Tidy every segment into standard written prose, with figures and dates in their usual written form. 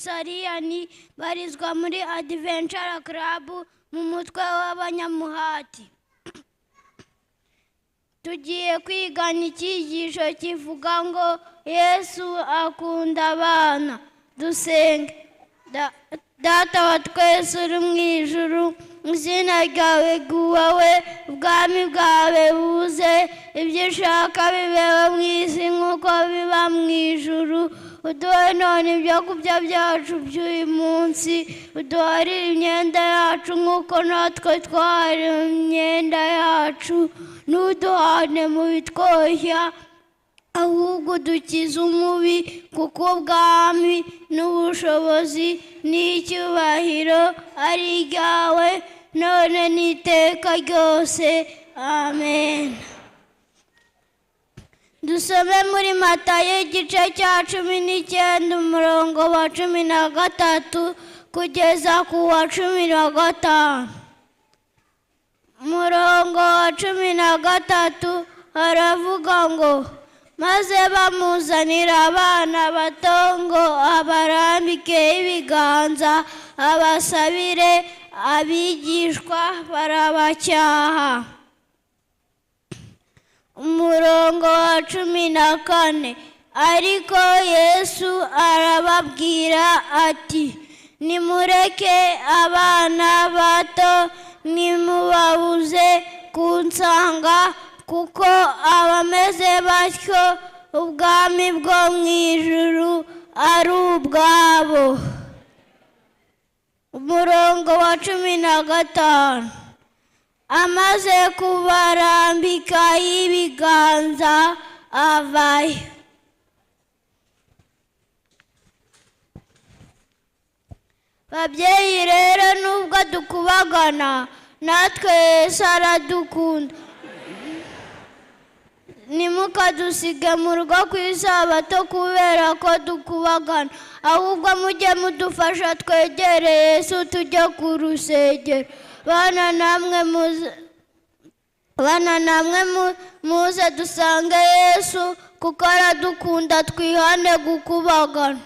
Sariyani barizwa muri Adventure Club mu mutwe w'abanyamuhati. Tugiye kwigana icyigisho kivuga ngo Yesu akunda abana. Dusenge. Data wa twese uri mu ijuru, izina ryawe ryubahwe, ubwami bwawe buze, ibyo ushaka bibeho mu isi nk'uko biba mu ijuru. Uduhe none ibyo kurya byacu by'uyu munsi, uduharire imyenda yacu nk'uko natwe twahariwe imyenda yacu, ntuduhane mu bitwoshya, ahubwo dukize umubi, kuko ubwami n'ubushobozi n'icyubahiro ari iryawe none n'iteka ryose. Amen. Dusome muri Matayo igice cya 19 umurongo wa 13 kugeza ku wa 15. Umurongo wa 13 haravuga ngo maze bamuzanira abana bato ngo abarambikeho ibiganza abasabire, abigishwa barabacyaha. Umurongo wa 14 ariko Yesu arababwira ati nimureke abana bato, nimubabuze kunsanga, kuko abameze batyo ubwami bwo mu ijuru ari ubwabo. Umurongo wa 15 amaze kubarambikaho ibiganza avayo. Babyeyi rero, nubwo dukubagana, natwe Yesu aradukunda. Nimukadusige mu rugo ku isabato kubera ko dukubagana, ahubwo mujye mudufasha twegere Yesu tujye ku rusengero. Bana namwe muze dusange Yesu, kuko aradukunda, twihane gukubagana.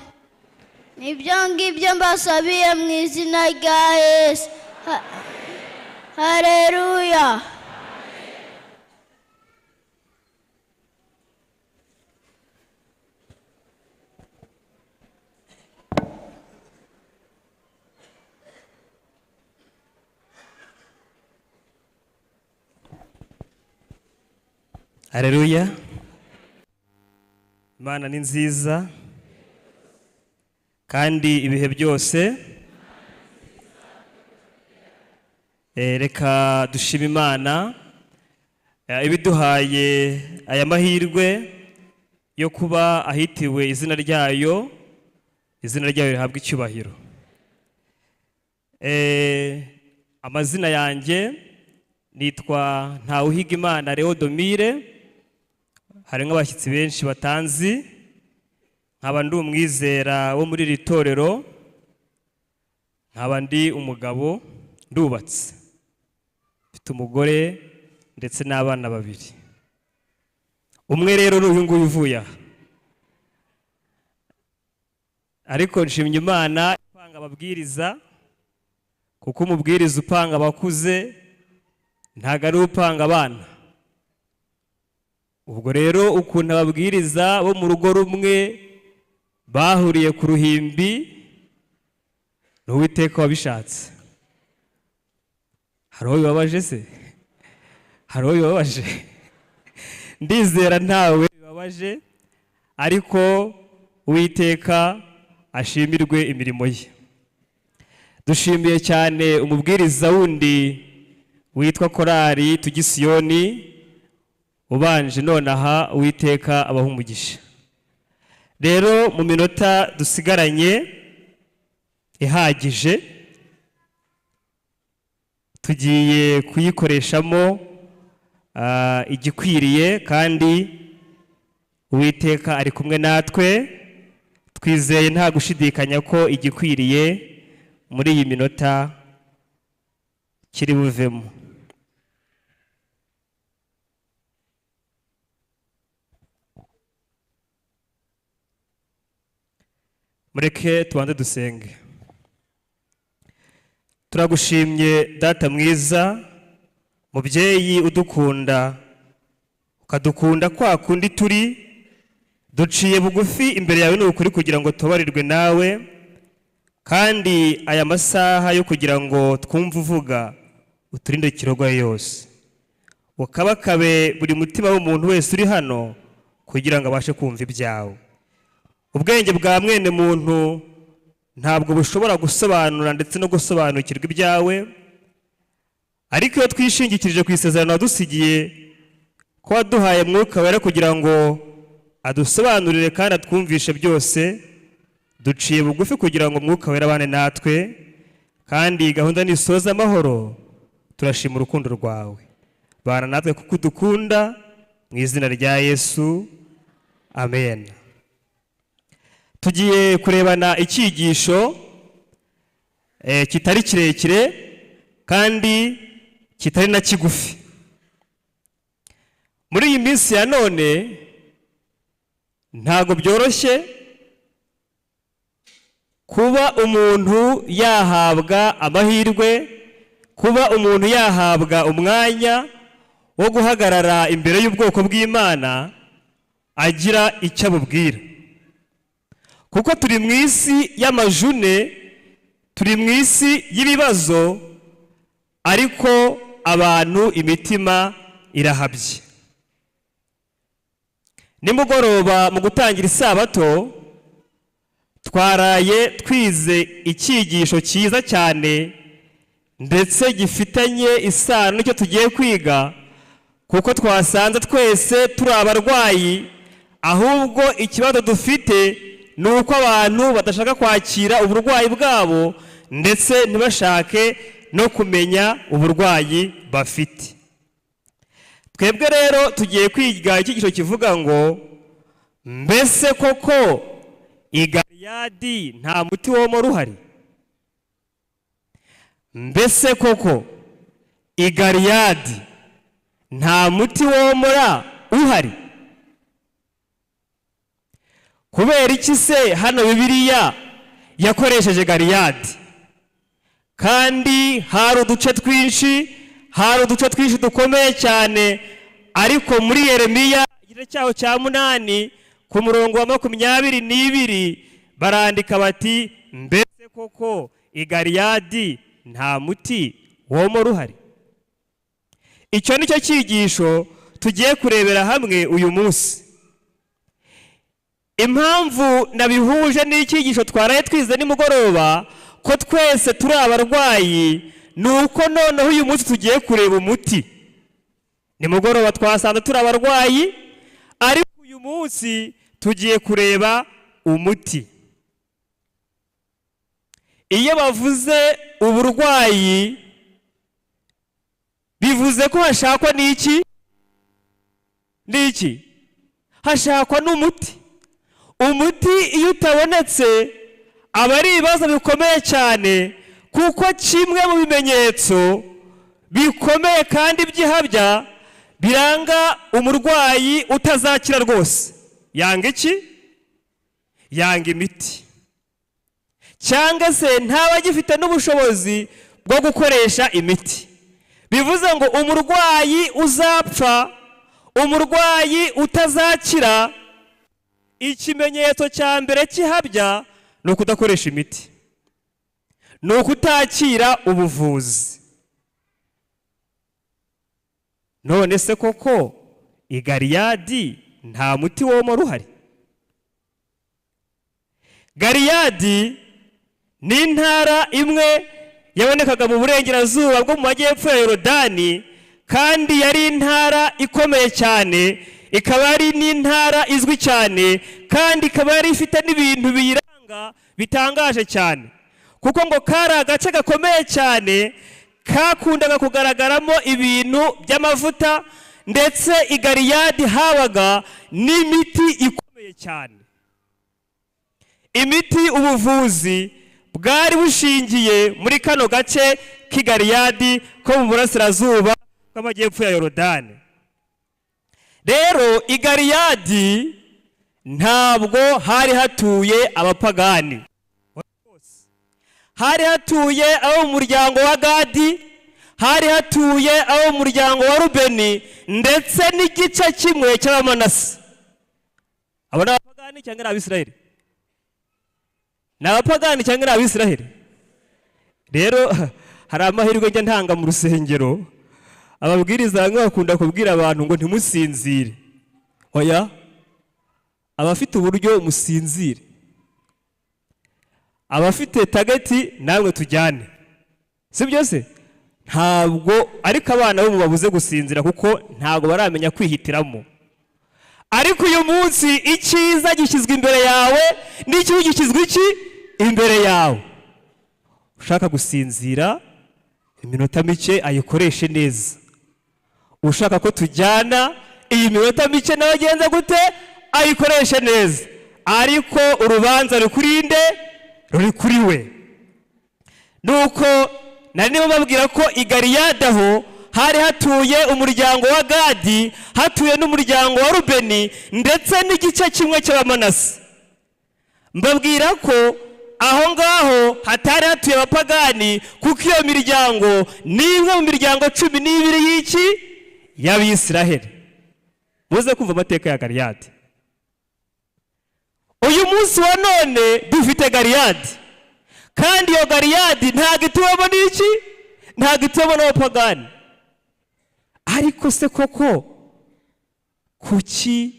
Nibyo ngibyo mbasabiye mu izina rya Yesu. Haleluya. Haleluya. Imana ni nziza kandi ibihe byose. Reka dushime Imana ibiduhaye aya mahirwe yo kuba ahitiwe izina ryayo. Izina ryayo rihabwa icyubahiro. Amazina yanjye nitwa Ntawuhigimana Leodomire. Hari nk'abashyitsi benshi batanzi, nkaba ndi umwizera wo muri iri torero, nkaba ndi umugabo, ndubatse, mfite umugore ndetse n'abana 2. Umwe rero ni uyu nguyu uvuye aha. Ariko nshimye Imana ipanga ababwiriza, kuko umubwiriza upanga abakuze ntago ari upanga abana. Ubwo rero ukuntu ababwiriza bo mu rugo rumwe bahuriye ku ruhimbi, n'Uwiteka wabishatse. Hariho bibabaje se? Hariho bibabaje? Ndizera ntawe bibabaje, ariko Uwiteka ashimirwe imirimo ye. Dushimiye cyane umubwiriza wundi witwa Korali Tugisiyoni, ubanje nonaha Uwiteka abaha umugisha. Rero mu minota dusigaranye ihagije, tugiye kuyikoreshamo igikwiriye, kandi Uwiteka ari kumwe natwe. Twizeye nta gushidikanya ko igikwiriye muri iyi minota kiri buvemo. mureke tubanze dusenge. Turagushimye data mwiza, mubyeyi udukunda ukadukunda kwa kundi turi, duciye bugufi imbere yawe n'ukuri kugira ngo tubabarirwe nawe, kandi aya masaha yo kugira ngo twumve uvuga uturinde kirogwa yose, ukabakabe buri mutima w'umuntu wese uri hano kugira ngo abashe kumva ibyawe. Ubwenge bwa mwene muntu ntabwo bushobora gusobanura ndetse no gusobanukirwa ibyawe, ariko iyo twishingikirije ku isezerano wadusigiye ko waduhaye Mwuka Wera kugira ngo adusobanurire kandi atwumvishe byose, duciye bugufi kugira ngo Mwuka Wera abane natwe, kandi gahunda nisoza amahoro turashima urukundo rwawe. Bana natwe kuko udukunda, mu izina rya Yesu, amen. Tugiye kurebana icyigisho kitari kirekire kandi kitari na kigufi. Muri iyi minsi ya none ntago byoroshye kuba umuntu yahabwa amahirwe, kuba umuntu yahabwa umwanya wo guhagarara imbere y'ubwoko bw'Imana agira icyo abubwira, kuko turi mu isi y'amajune, turi mu isi y'ibibazo, ariko abantu imitima irahabye. Nimugoroba mu gutangira isabato twaraye twize icyigisho cyiza cyane ndetse gifitanye isano n'icyo tugiye kwiga, kuko twasanze twese turi abarwayi, ahubwo ikibazo dufite ni uko abantu badashaka kwakira uburwayi bwabo ndetse ntibashake no kumenya uburwayi bafite. Twebwe rero tugiye kwiga icyigisho kivuga ngo mbese koko i Galiyadi nta muti womora uhari? Mbese koko i Galiyadi nta muti womora uhari? Kubera iki se hano Bibiliya yakoresheje Galiyadi? Kandi hari uduce twinshi dukomeye cyane, ariko muri Yeremiya igice cyaho cya 8 ku murongo wa 22 barandika bati mbese koko i Galiyadi nta muti womora uhari? Icyo nicyo cyigisho tugiye kurebera hamwe uyu munsi. Impamvu nabihuje n'icyigisho twaraye twize nimugoroba ko twese turi abarwayi, nuko noneho uyu munsi tugiye kureba umuti. Nimugoroba twasanze turi abarwayi, ariko uyu munsi tugiye kureba umuti. Iyo bavuze uburwayi bivuze ko hashakwa n'iki? Hashakwa n'umuti. Umuti iyo utabonetse aba ari ibibazo bikomeye cyane, kuko kimwe mu bimenyetso bikomeye kandi by'ihabya biranga umurwayi utazakira rwose, yanga iki? Yanga imiti, cyangwa se ntaba agifite n'ubushobozi bwo gukoresha imiti. Bivuze ngo umurwayi uzapfa, umurwayi utazakira, ikimenyetso cya mbere cy'ihabya ni ukudakoresha imiti, ni ukutakira ubuvuzi. None se koko i Galiyadi nta muti womora uhari? Galiyadi ni intara imwe yabonekaga mu burengerazuba bwo mu majyepfo ya Yorodani, kandi yari intara ikomeye cyane, ikaba ari n'intara izwi cyane, kandi ikaba yari ifite n'ibintu biyiranga bitangaje cyane, kuko ngo kari agace gakomeye cyane kakundaga kugaragaramo ibintu by'amavuta, ndetse i Galiyadi habaga n'imiti ikomeye cyane. Imiti, ubuvuzi bwari bushingiye muri kano gace k'i Galiyadi ko mu burasirazuba bw'amajyepfo ya Yorodani. Rero i Galiyadi ntabwo hari hatuye abapagani. hari hatuye abo mu muryango wa Gadi, hari hatuye abo mu muryango wa Rubeni, ndetse n'igice kimwe cy'Abamanase. Abo ni abapagani cyangwa ni Abisiraheli? Ni abapagani cyangwa ni Abisiraheli? Rero hari amahirwe njya ntanga mu rusengero, ababwiriza bamwe bakunda kubwira abantu ngo ntimusinzire. Oya, abafite uburyo musinzire, abafite tageti namwe tujyane, si byose? Ntabwo ariko abana bo mubabuze gusinzira kuko ntabwo baramenya kwihitiramo. Ariko uyu munsi icyiza gishyizwe imbere yawe, n'ikibi gishyizwe iki imbere yawe. Ushaka gusinzira iminota mike ayikoreshe neza. Ushaka ko tujyana iyi minota mike nawe agenza gute ayikoreshe neza. Ariko urubanza rukurinde ruri kuri we. Nuko nari nibo babwira ko i Galeyadi aho hari hatuye umuryango wa Gadi, hatuye n'umuryango wa Rubeni, ndetse n'igice kimwe cy'Abamanase. Mbabwira ko aho ngaho hatari hatuye abapagani, kuko iyo miryango ni imwe mu miryango 12 y'iki y'Abisiraheli. Muze kumva amateka ya Galeyadi. Uyu munsi wa none dufite Galeyadi, kandi iyo Galeyadi ntabwo ituwemo n'iki, ntabwo ituwemo n'abapagani. Ariko se koko kuki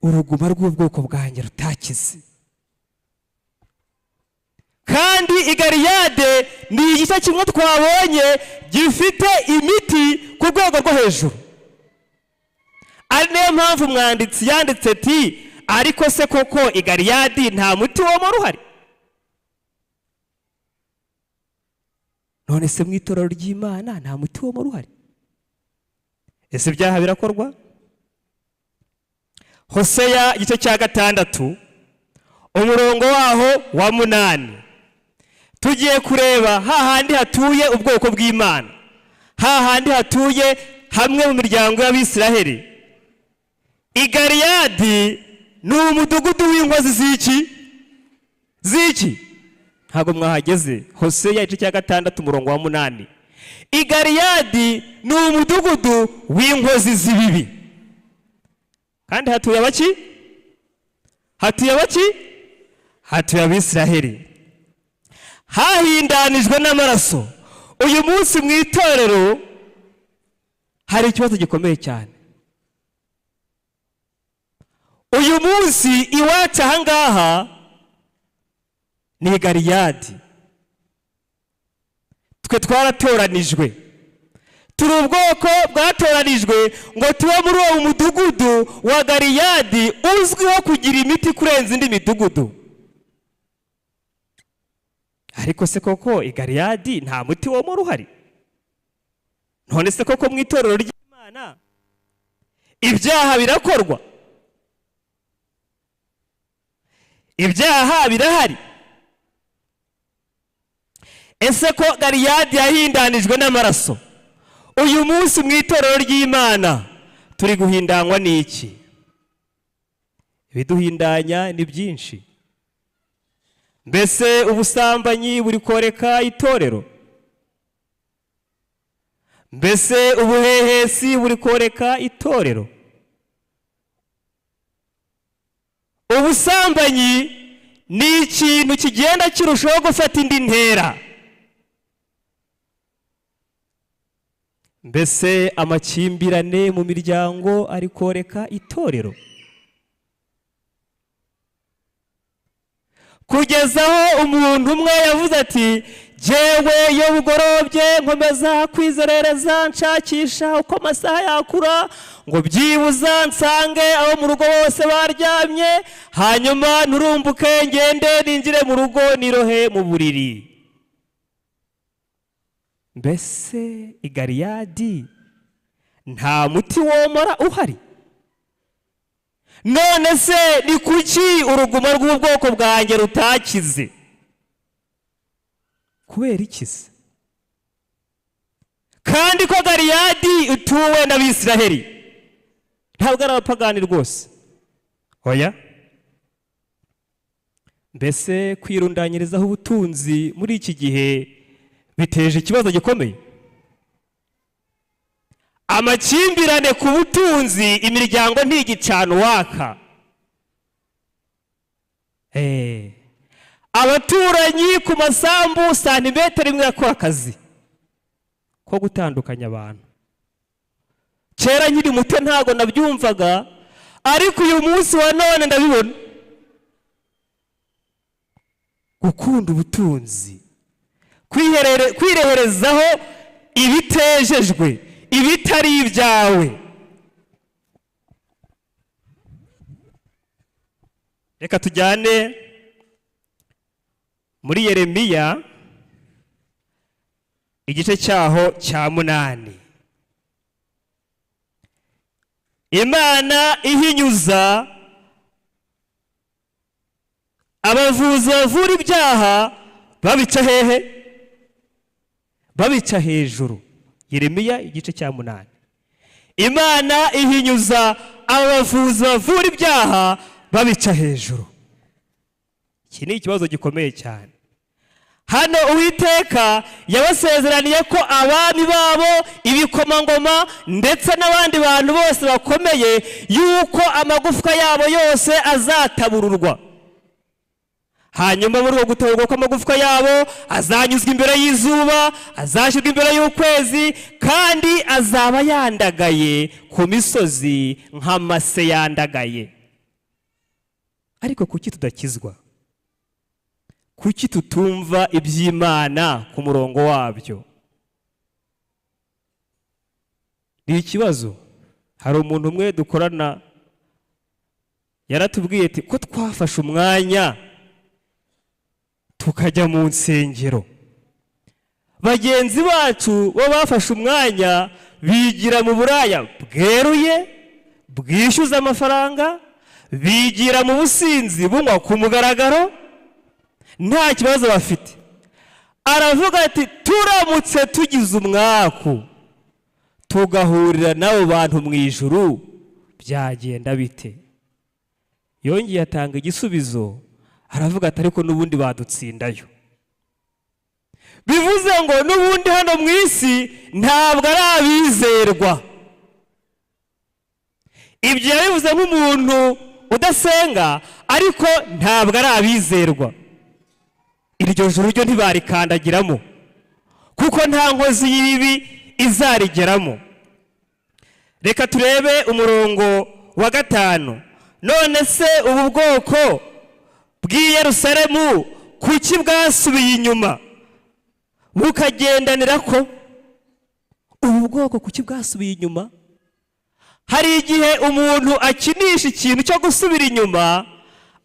uruguma rw'ubwoko bwanjye rutakize? Kandi i Galeyadi ni igice kimwe twabonye gifite imiti ku rwego rwo hejuru. Ari niyo mpamvu umwanditsi yanditse ati ariko se koko i Galeyadi nta muti w'omora uhari? None se mu itorero ry'Imana nta muti w'omora uhari? Ese ibyaha birakorwa? Hoseya igice cya 6 umurongo waho wa 8. Tugiye kureba hahandi hatuye ubwoko bw'Imana, hahandi hatuye hamwe mu miryango y'Abisiraheli. I Galeyadi ni umudugudu w'inkozi z'iki? Ntabwo mwahageze. Hoseya igice cya 6 umurongo wa 8. I Galeyadi ni umudugudu w'inkozi z'ibibi. Kandi hatuye abaki? Hatuye abaki? Hatuye Abisiraheli. Hahindanijwe n'amaraso. Uyu munsi mu itorero hari ikibazo gikomeye cyane. Uyu munsi iwacu ahangaha ni Galeyadi. Twe twaratoranijwe, turi ubwoko bwatoranijwe ngo tube muri uwo mudugudu wa Galeyadi uzwiho kugira imiti kurenza indi midugudu. Ariko se koko i Galeyadi nta muti w'omora uhari? None se koko mu itorero ry'Imana ibyaha birakorwa? Ibyaha birahari? Ese ko Galeyadi yahindanijwe n'amaraso, uyu munsi mu itorero ry'Imana turi guhindanywa n'iki? Ibiduhindanya ni byinshi. Mbese ubusambanyi buri koreka itorero? Mbese ubuhehesi buri koreka itorero? Ubusambanyi ni ikintu kigenda kirushaho gufata indi ntera. Mbese amakimbirane mu miryango ari koreka itorero? Kugezaho umuntu umwe yavuze ati jewe iyo bugorobye nkomeza kwizerereza nshakisha uko amasaha yakura ngo byibuza nsange abo mu rugo bose baryamye, hanyuma nurumbuke ngende ninjire mu rugo nirohe mu buriri. Mbese i Galeyadi nta muti w'omora uhari? None se ni kuki uruguma rw'ubwoko bwanjye rutakize? Kubera iki se? Kandi ko Galeyadi utuwe n'Abisiraheli, ntabwo ari abapagani rwose. Oya, mbese kwirundanyirizaho ubutunzi muri iki gihe biteje ikibazo gikomeye. Amakimbirane ku butunzi, imiryango ntigicana uwaka. Abaturanyi ku masambu santimetero imwe yakora akazi ko gutandukanya abantu. Kera nkiri muto ntago nabyumvaga, ariko uyu munsi wa none ndabibona. Gukunda ubutunzi, kwireherezaho ibitejejwe, ibitari ibyawe. Reka tujyane muri Yeremiya igice cyaho cya 8. Imana ihinyuza abavuzi bavura ibyaha babica hehe? Babica hejuru. Yeremiya igice cya 8. Imana ihinyuza abavuzi bavura ibyaha babica hejuru. Iki ni ikibazo gikomeye cyane. Hano Uwiteka yabasezeraniye ko abami babo, ibikomangoma ndetse n'abandi bantu bose bakomeye, yuko amagufwa yabo yose azatabururwa. Hanyuma muri uko gutaburwa kw'amagufwa yabo azanyuzwa imbere y'izuba, azashyirwa imbere y'ukwezi, kandi azaba yandagaye ku misozi nk'amase yandagaye. Ariko kuki tudakizwa? Kuki tutumva iby'Imana ku murongo wabyo? Ni ikibazo. Hari umuntu umwe dukorana yaratubwiye ati ko twafashe umwanya tukajya mu nsengero, bagenzi bacu bo bafashe umwanya bigira mu buraya bweruye bwishyuza amafaranga, bigira mu businzi bunywa ku mugaragaro, nta kibazo bafite. Aravuga ati turamutse tugize umwaku tugahurira n'abo bantu mu ijuru byagenda bite? Yongeye atanga igisubizo, aravuga ati ariko n'ubundi badutsindayo. Bivuze ngo n'ubundi hano mu isi ntabwo ari abizerwa. Ibyo yabivuze nk'umuntu udasenga, ariko ntabwo ari abizerwa. Iryo joro ryo ntibarikandagiramo, kuko nta nkozi y'ibibi izarigeramo. Reka turebe umurongo wa 5. None se ubu bwoko bw'i Yerusalemu kuki bwasubiye inyuma bukagendanira ko? Ubu bwoko kuki bwasubiye inyuma? Hari igihe umuntu akinisha ikintu cyo gusubira inyuma,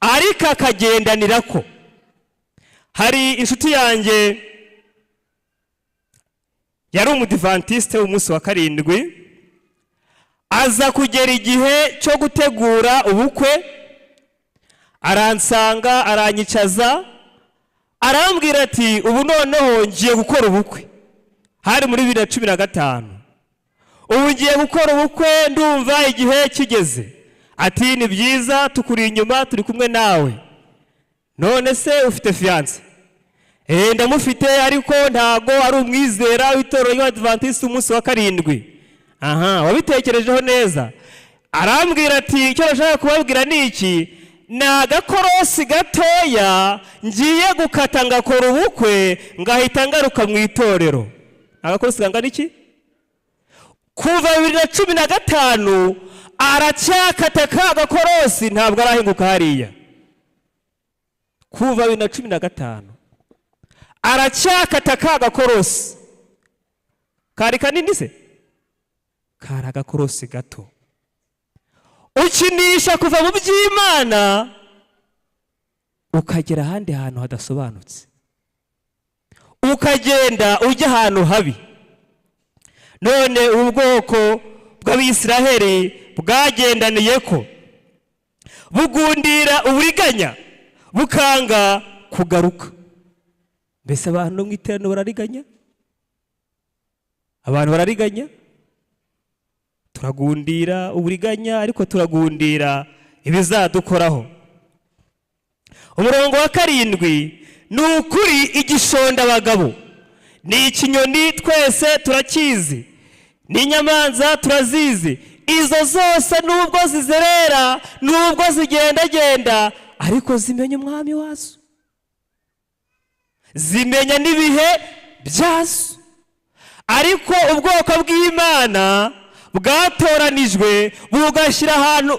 ariko akagendanira ko. Hari inshuti yanjye yari umudivantiste w'umunsi wa 7, aza kugera igihe cyo gutegura ubukwe, aransanga aranyicaza, arambwira ati ubu noneho ngiye gukora ubukwe. Hari muri 2015. Ubu ngiye gukora ubukwe, ndumva igihe kigeze. Ati ni byiza, tukuri inyuma, turi kumwe nawe. None se ufite fiance? Ndamufite, ariko ntago ari umwizera w'itorero ry'Abadivantiste umunsi wa 7. Aha, wabitekerejeho neza. Arambwira ati icyo nashaka kubabwira ni iki, n'agakorosi gatoya ngiye gukata ngakora ubukwe, ngahita ngaruka mu itorero. Agakorosi kangana iki? Kuva 2015 aracyakata ka gakorosi, ntabwo arahinguka hariya. Kuva 2015 aracyakata ka gakorosi. Kari kanini se? Kari agakorosi gato. Ukinisha kuva mu by'Imana ukagera ahandi hantu hadasobanutse, ukagenda ujya ahantu habi. None ubwoko bw'Abisiraheli bwagendaniye ko, bugundira uburiganya, bukanga kugaruka. Mbese abantu mu iterano barariganya? Abantu barariganya? Turagundira uburiganya, ariko turagundira ibizadukoraho. umurongo wa 7, ni ukuri igishonda abagabo ni ikinyoni, twese turakizi, n'inyamanza turazizi, izo zose nubwo zizerera, nubwo zigendagenda, ariko zimenya umwami wazo, zimenya n'ibihe byazo. Ariko ubwoko bw'Imana bwatoranijwe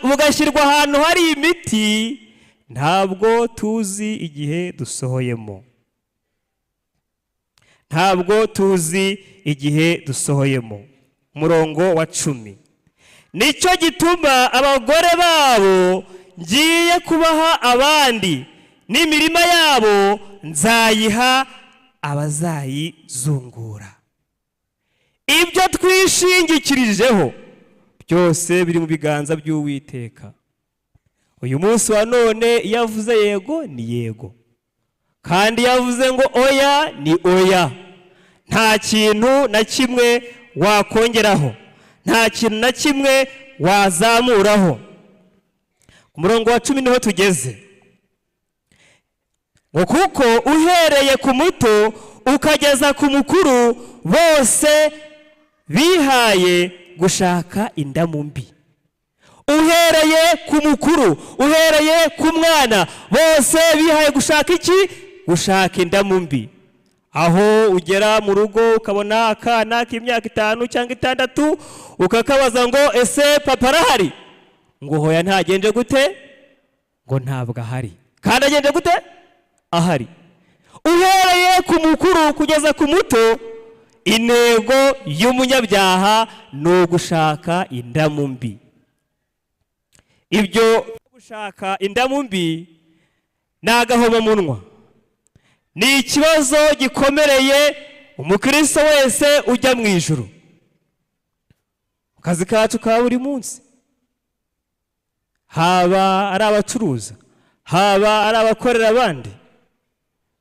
bugashyirwa ahantu hari imiti, ntabwo tuzi igihe dusohoyemo, ntabwo tuzi igihe dusohoyemo. Umurongo wa 10, nicyo gituma abagore babo ngiye kubaha abandi, n'imirima yabo nzayiha abazayizungura. Ibyo twishingikirijeho byose biri mu biganza by'Uwiteka. Uyu munsi wa none iyo avuze yego ni yego, kandi iyo avuze ngo oya ni oya. Nta kintu na kimwe wakongeraho, nta kintu na kimwe wazamuraho. Ku murongo wa 10 niho tugeze, ngo kuko uhereye ku muto ukageza ku mukuru bose bihaye gushaka indamu mbi. Uhereye ku mukuru, uhereye ku mwana, bose bihaye gushaka iki? Gushaka indamu mbi. Aho ugera mu rugo ukabona akana k'imyaka 5 cyangwa 6, ukakabaza ngo ese papa arahari? Ngo hoya ntagenje gute? Ngo ntabwo ahari. Kandi agenje gute? Ahari. Uhereye ku mukuru kugeza ku muto, intego y'umunyabyaha ni ugushaka indamu mbi. Ibyo gushaka indamu mbi ni agahomamunwa, ni ikibazo gikomereye umukristo wese ujya mu ijuru. Akazi kacu ka buri munsi, haba ari abacuruza, haba ari abakorera abandi,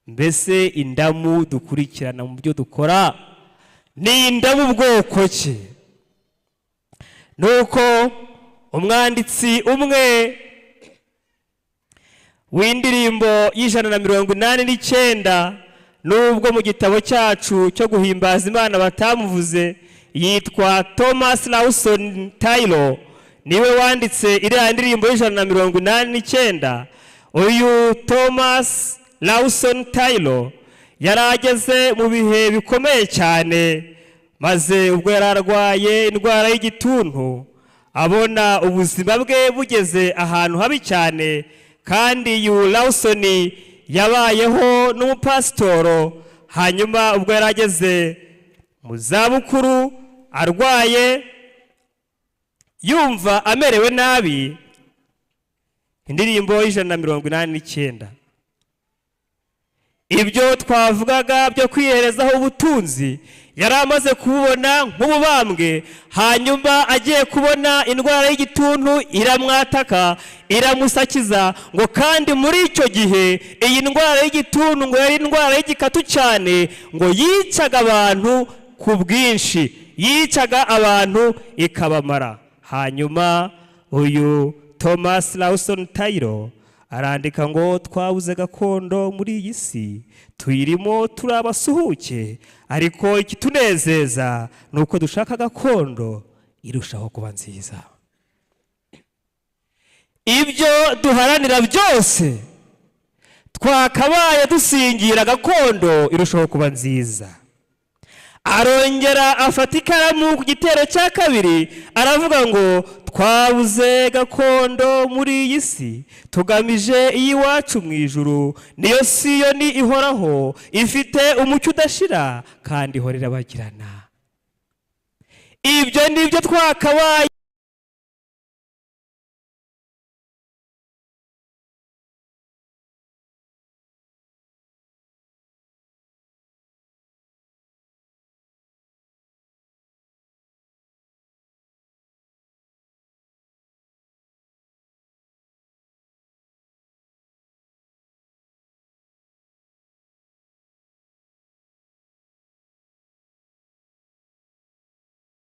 mbese indamu dukurikirana mu byo dukora ni indamu bwoko ki? Nuko umwanditsi umwe w'indirimbo y'189, nubwo mu gitabo cyacu cyo guhimbaza Imana batamuvuze, yitwa Thomas Lawson Taylor, niwe wanditse iriya ndirimbo y'189. Uyu Thomas Lawson Taylor yarageze mu bihe bikomeye cyane, maze ubwo yararwaye indwara y'igituntu, abona ubuzima bwe bugeze ahantu habi cyane. Kandi uyu Lawson yabayeho n'umupasitoro, hanyuma ubwo yarageze mu zabukuru arwaye, yumva amerewe nabi, indirimbo y'189, ibyo twavugaga byo kwiherezaho ubutunzi yari amaze kubona nk'ububambwe. Hanyuma agiye kubona indwara y'igituntu iramwataka, iramusakiza, ngo kandi muri icyo gihe iyi ndwara y'igituntu ngo yari indwara y'igikatu cyane, ngo yicaga abantu ku bwinshi, yicaga abantu ikabamara. Hanyuma uyu Thomas Lawson Taylor arandika ngo twabuze gakondo muri iyi si, tuyirimo turabasuhuke, ariko ikitunezeza nuko dushaka gakondo irushaho kuba nziza. Ibyo duharanira byose twakabaye dusingira gakondo irushaho kuba nziza. Arongera afata ikaramu ku gitero cya 2, aravuga ngo twabuze gakondo muri iyi si, tugamije iyiwacu mu ijuru, niyo Siyoni ihoraho, ifite umucyo udashira kandi ihorera bagirana. Ibyo nibyo twakabaye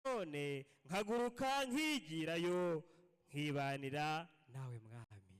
none nkaguruka nkigirayo nkibanira nawe mwami.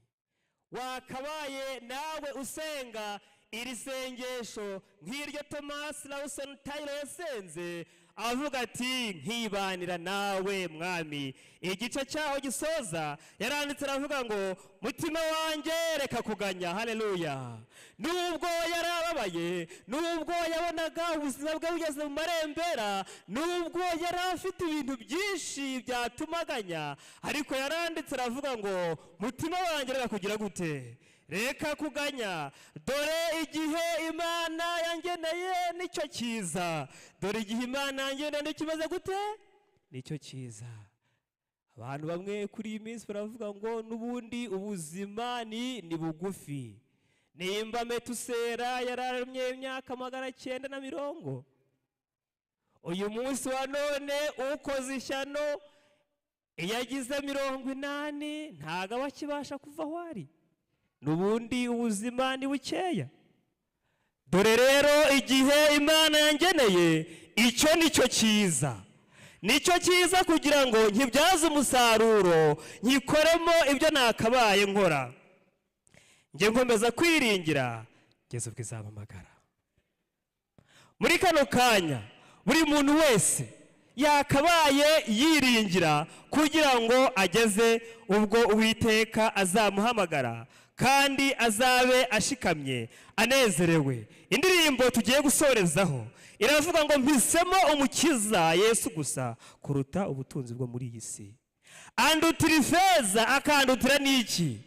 wakabaye nawe usenga iri sengesho nk'iryo Thomas Lawson Taylor yasenze, avuga ati nkibanira nawe mwami. Igice cyaho gisoza yaranditse aravuga ngo mutima wanjye reka kuganya. Haleluya. Nubwo yarababaye, nubwo yabonaga ubuzima bwe bugeze mu marembera, nubwo yari afite ibintu byinshi byatumaganya, ariko yaranditse aravuga ngo mutima wanjye reka kugira gute? Reka kuganya. Dore igihe Imana yangeneye nicyo cyiza. Dore igihe Imana yangeneye nicyo kimeze gute? Nicyo cyiza. Abantu bamwe kuri iyi minsi baravuga ngo nubundi ubuzima ni bugufi. Nimba Metusera yararemye imyaka 990, uyu munsi wa none ukoze ishyano yagize 80 ntago abakibasha kuva aho ari. Nubundi ubuzima ni bukeya. Dore rero igihe Imana yangeneye icyo nicyo cyiza. Nicyo cyiza kugira ngo nkibyaze umusaruro, nyikoremo ibyo nakabaye nkora. Nge nkomeza kwiringira Yesu ubwo izampamagara. Muri kano kanya buri muntu wese yakabaye yiringira kugira ngo ageze ubwo Uwiteka azamuhamagara kandi azabe ashikamye anezerewe. Indirimbo tugiye gusorezaho iravuga ngo mpisemo umukiza Yesu gusa kuruta ubutunzi bwo muri iyi si. Andutira ifeza akandutira n'iki?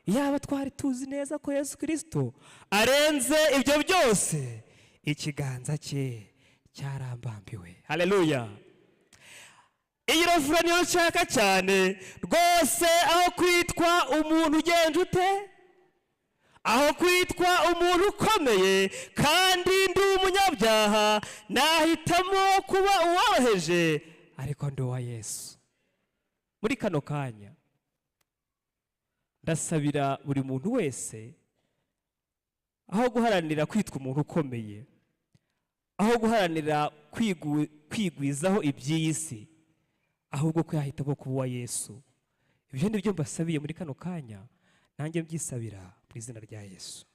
Yaba twari tuzi neza ko Yesu Kristo arenze ibyo byose, ikiganza cye cyarambambiwe. Haleluya. Iyi refura niyo nshaka cyane rwose, aho kwitwa umuntu ugenje ute, aho kwitwa umuntu ukomeye kandi ndi umunyabyaha, nahitamo kuba uworoheje ariko ndi uwa Yesu. Muri kano kanya ndasabira buri muntu wese, aho guharanira kwitwa umuntu ukomeye, aho guharanira kwigwizaho iby'iyi si, ahubwo ko yahitamo kuba uwa Yesu. Ibyo nibyo mbasabiye muri kano kanya, nanjye mbyisabira mu izina rya Yesu.